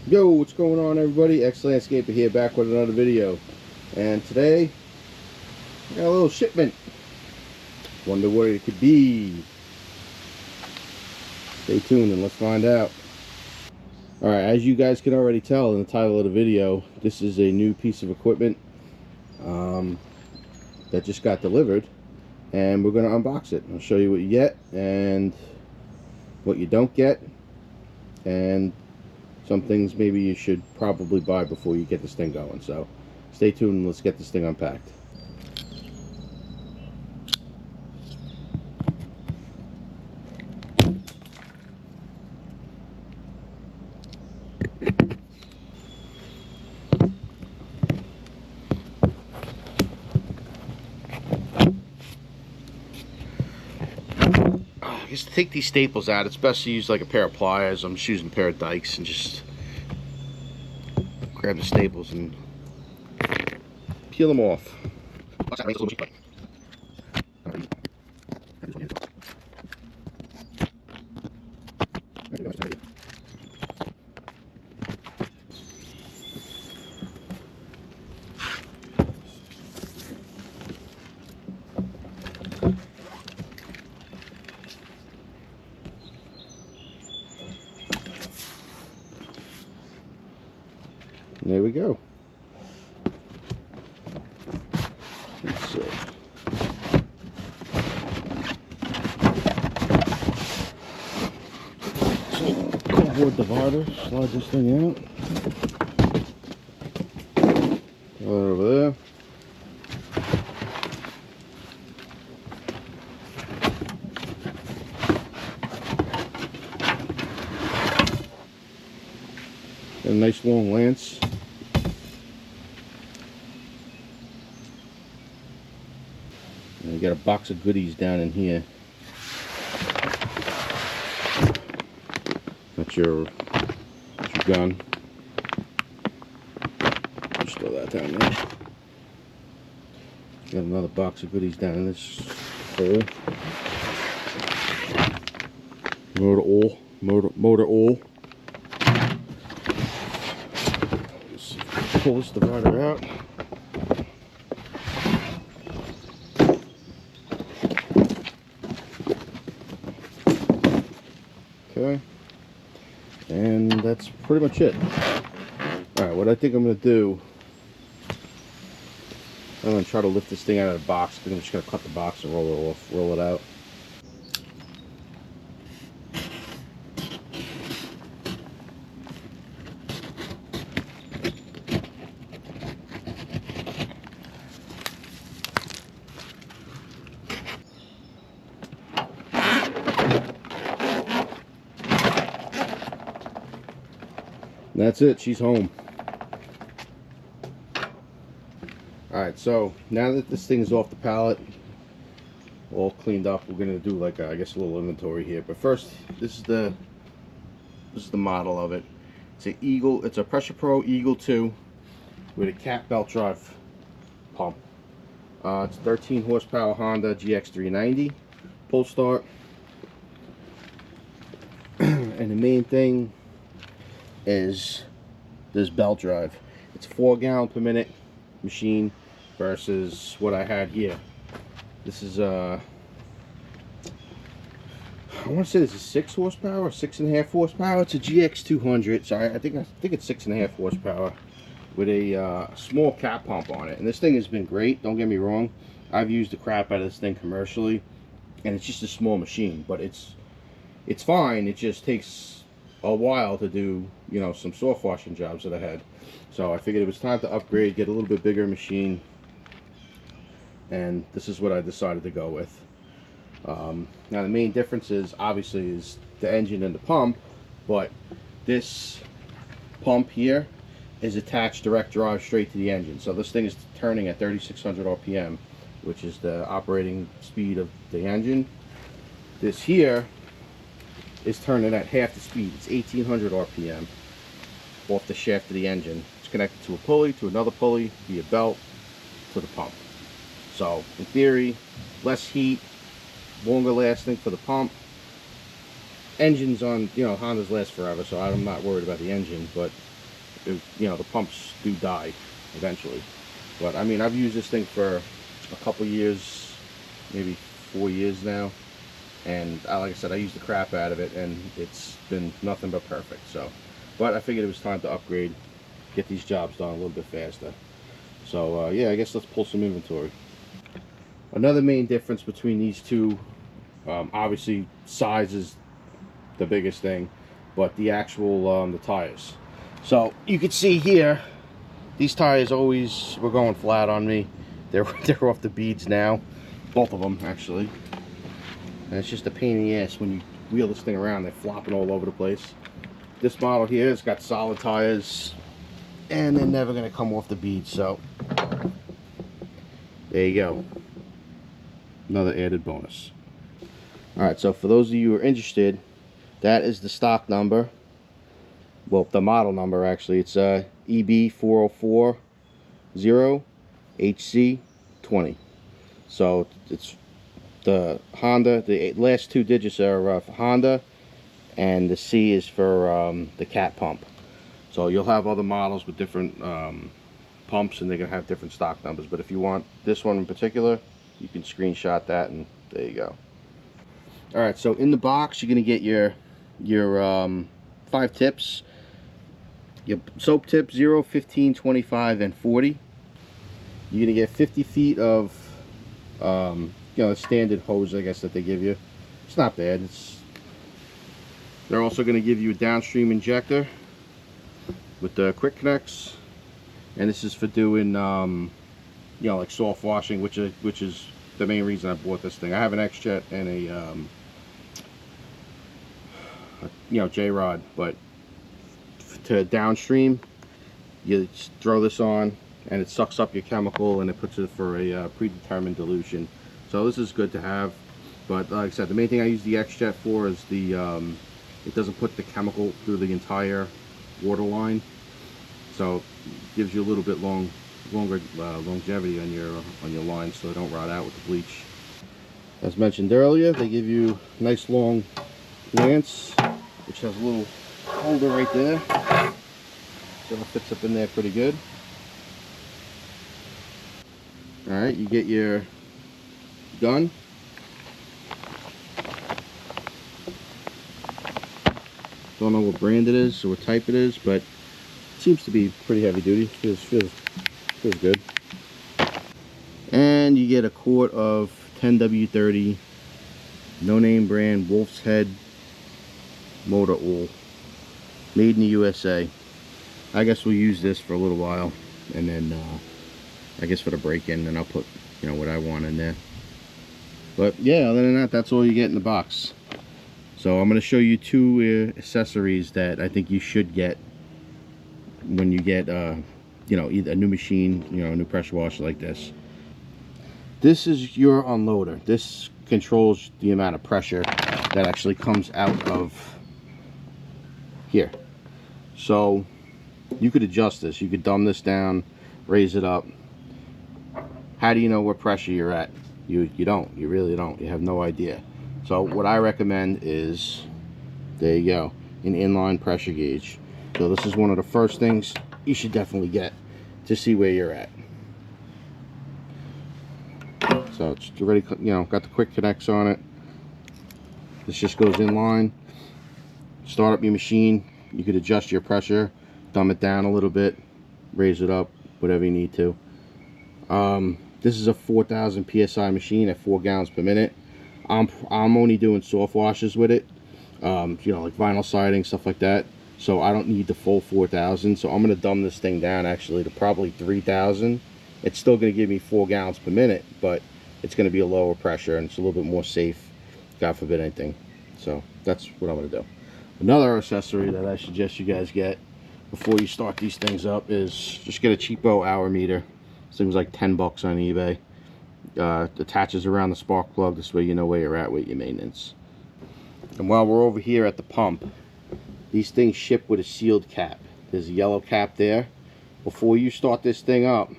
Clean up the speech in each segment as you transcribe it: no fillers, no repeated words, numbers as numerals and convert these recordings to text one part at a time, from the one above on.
Yo, what's going on, everybody? X-Landscaper here, back with another video. And today I got a little shipment. Wonder what it could be. Stay tuned and let's find out. Alright, as you guys can already tell in the title of the video, this is a new piece of equipment that just got delivered, and we're going to unbox it. I'll show you what you get and what you don't get, and some things maybe you should probably buy before you get this thing going. So stay tuned and let's get this thing unpacked. I guess to take these staples out, it's best to use like a pair of pliers. I'm just using a pair of dikes and just grab the staples and peel them off. And there we go. Let's see. So, cardboard divider, slide this thing out. Right over there. Got a nice long lance. And you got a box of goodies down in here. That's your gun. Just throw that down there. Got another box of goodies down in this hole. Motor oil. Let's pull this divider out. Okay, and that's pretty much it. Alright, what I think I'm going to do, I'm going to try to lift this thing out of the box. I think I'm just going to cut the box and roll it off, roll it out. And that's it, she's home. Alright, so now that this thing is off the pallet, all cleaned up, we're gonna do like I guess a little inventory here. But first, this is the model of it. It's an Eagle, it's a Pressure Pro Eagle 2 with a cat belt drive pump. It's a 13 horsepower Honda GX390 pull start. And the main thing is this belt drive. It's a 4 gallon per minute machine versus what I had here. This is I want to say this is 6 horsepower or 6.5 horsepower. It's a GX200. Sorry, I think it's 6.5 horsepower with a small cat pump on it. And this thing has been great, don't get me wrong. I've used the crap out of this thing commercially, and it's just a small machine, but it's fine. It just takes a while to do, you know, some soft washing jobs that I had. So I figured it was time to upgrade, get a little bit bigger machine, and this is what I decided to go with. Now the main difference is obviously is the engine and the pump, but this pump here is attached direct drive straight to the engine. So this thing is turning at 3600 RPM, which is the operating speed of the engine. This here is turning at half the speed. It's 1800 RPM off the shaft of the engine. It's connected to a pulley, to another pulley, via belt, to the pump. So in theory, less heat, longer lasting for the pump. Engines on, you know, Hondas last forever, so I'm not worried about the engine, but you know, the pumps do die eventually. But I mean, I've used this thing for a couple years, maybe 4 years now, and like I said, I used the crap out of it, and it's been nothing but perfect. So, but I figured it was time to upgrade, get these jobs done a little bit faster. So yeah, I guess let's pull some inventory. Another main difference between these two, obviously size is the biggest thing, but the actual the tires. So you can see here, these tires always were going flat on me. They're off the beads now, both of them actually. And it's just a pain in the ass when you wheel this thing around. They're flopping all over the place. This model here has got solid tires, and they're never going to come off the beads. So there you go, another added bonus. All right, so for those of you who are interested, that is the stock number. Well, the model number actually. It's EB4040HC-20. So it's the Honda. The last two digits are for Honda, and the C is for the cat pump. So you'll have other models with different pumps, and they're gonna have different stock numbers. But if you want this one in particular, you can screenshot that, and there you go. All right, so in the box you're gonna get your 5 tips. Your soap tip 0, 15, 25, and 40. You're gonna get 50 feet of you know, the standard hose, I guess, that they give you. It's not bad. They're also gonna give you a downstream injector with the quick connects, and this is for doing you know, like soft washing, which is the main reason I bought this thing. I have an X-Jet and a you know, J-Rod, but to downstream, you just throw this on and it sucks up your chemical, and it puts it for a predetermined dilution. So this is good to have. But like I said, the main thing I use the X-Jet for is the it doesn't put the chemical through the entire water line, so it gives you a little bit longer longevity on your line, so they don't rot out with the bleach. As mentioned earlier, they give you a nice long lance, which has a little holder right there, so it fits up in there pretty good. Alright, you get your gun. Don't know what brand it is or what type it is, but it seems to be pretty heavy duty. Feels good. And you get a quart of 10W30 no name brand Wolf's Head motor oil, made in the USA. I guess we'll use this for a little while, and then I guess for the break-in, and I'll put, you know, what I want in there. But yeah, other than that, that's all you get in the box. So I'm going to show you 2 accessories that I think you should get when you get you know, either a new machine, you know, a new pressure washer like this. This is your unloader. This controls the amount of pressure that actually comes out of here. So you could adjust this. You could dumb this down, raise it up. How do you know what pressure you're at? You don't. You really don't. You have no idea. So what I recommend is, there you go, an inline pressure gauge. So this is one of the first things you should definitely get to see where you're at. So it's already, you know, got the quick connects on it. This just goes in line. Start up your machine. You could adjust your pressure, dumb it down a little bit, raise it up, whatever you need to. This is a 4,000 psi machine at 4 gallons per minute. I'm only doing soft washes with it, you know, like vinyl siding, stuff like that. So I don't need the full 4,000. So I'm going to dumb this thing down actually to probably 3,000. It's still going to give me 4 gallons per minute, but it's going to be a lower pressure, and it's a little bit more safe, God forbid anything. So that's what I'm going to do. Another accessory that I suggest you guys get before you start these things up is just get a cheapo hour meter. This thing's like 10 bucks on eBay. Attaches around the spark plug. This way you know where you're at with your maintenance. And while we're over here at the pump, these things ship with a sealed cap. There's a yellow cap there. Before you start this thing up,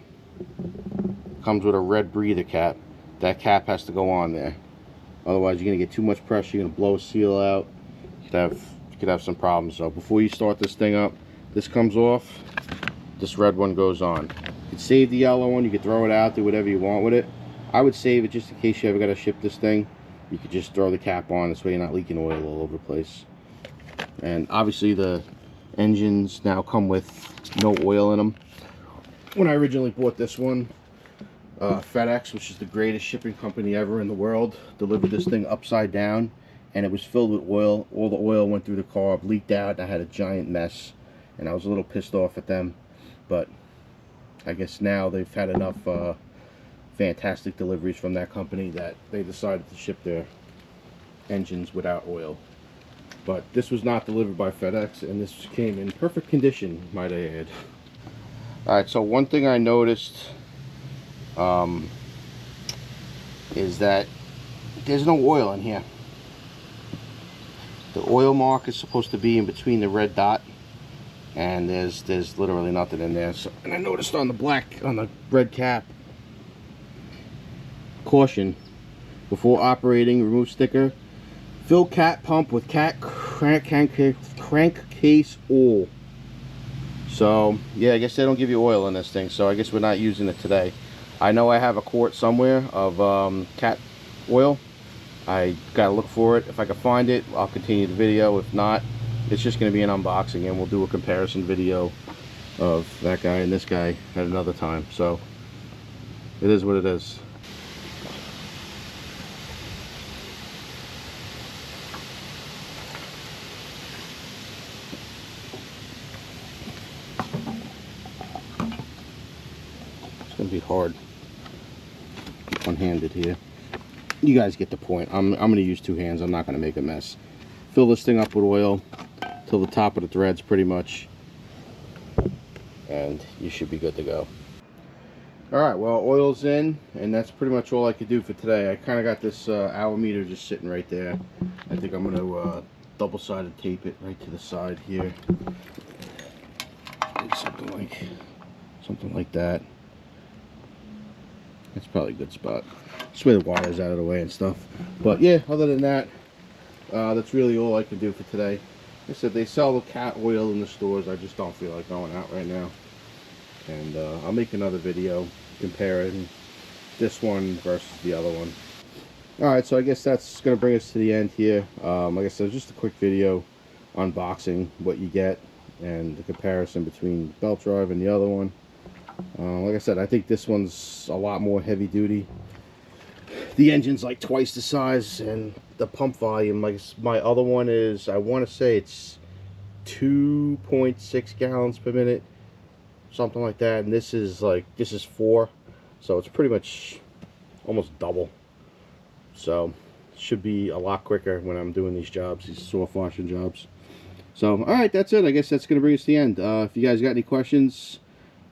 comes with a red breather cap. That cap has to go on there. Otherwise you're gonna get too much pressure, you're gonna blow a seal out. You could have some problems. So before you start this thing up, This comes off, this red one goes on. You can save the yellow one, you can throw it out, do whatever you want with it. I would save it just in case you ever got to ship this thing. You could just throw the cap on, this way you're not leaking oil all over the place. And obviously the engines now come with no oil in them. When I originally bought this one, FedEx, which is the greatest shipping company ever in the world, delivered this thing upside down, and it was filled with oil. All the oil went through the carb, leaked out, and I had a giant mess, and I was a little pissed off at them. But I guess now they've had enough fantastic deliveries from that company that they decided to ship their engines without oil. But this was not delivered by FedEx, and this came in perfect condition, might I add. Alright, so one thing I noticed is that there's no oil in here. The oil mark is supposed to be in between the red dot, and there's literally nothing in there. So, and I noticed on the red cap, caution, before operating, remove sticker, fill cat pump with crankcase oil. So yeah, I guess they don't give you oil in this thing, so I guess we're not using it today. I know I have a quart somewhere of cat oil. I gotta look for it. If I can find it, I'll continue the video. If not, it's just gonna be an unboxing, and we'll do a comparison video of that guy and this guy at another time. So it is what it is. It's gonna be hard one-handed here. You guys get the point. I'm gonna use two hands. I'm not gonna make a mess. Fill this thing up with oil till the top of the threads pretty much, and you should be good to go. Alright, well, oil's in, and that's pretty much all I could do for today. I kind of got this hour meter just sitting right there. I think I'm gonna double-sided tape it right to the side here. Maybe something like that. That's probably a good spot. This way the wire's out of the way and stuff. But yeah, other than that, that's really all I can do for today. Like I said, they sell the cat oil in the stores. I just don't feel like going out right now. And I'll make another video comparing this one versus the other one. Alright, so I guess that's going to bring us to the end here. Like I said, just a quick video unboxing what you get and the comparison between belt drive and the other one. Like I said, I think this one's a lot more heavy duty. The engine's like twice the size, and the pump volume, like my other one is, I want to say it's 2.6 gallons per minute, something like that, and this is 4, so it's pretty much almost double. So it should be a lot quicker when I'm doing these jobs, these soft washing jobs. So alright, that's it. I guess that's going to bring us to the end. If you guys got any questions,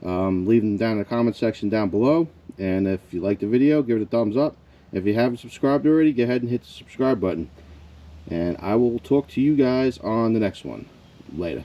leave them down in the comment section down below, and if you like the video, give it a thumbs up. If you haven't subscribed already, go ahead and hit the subscribe button, and I will talk to you guys on the next one. Later.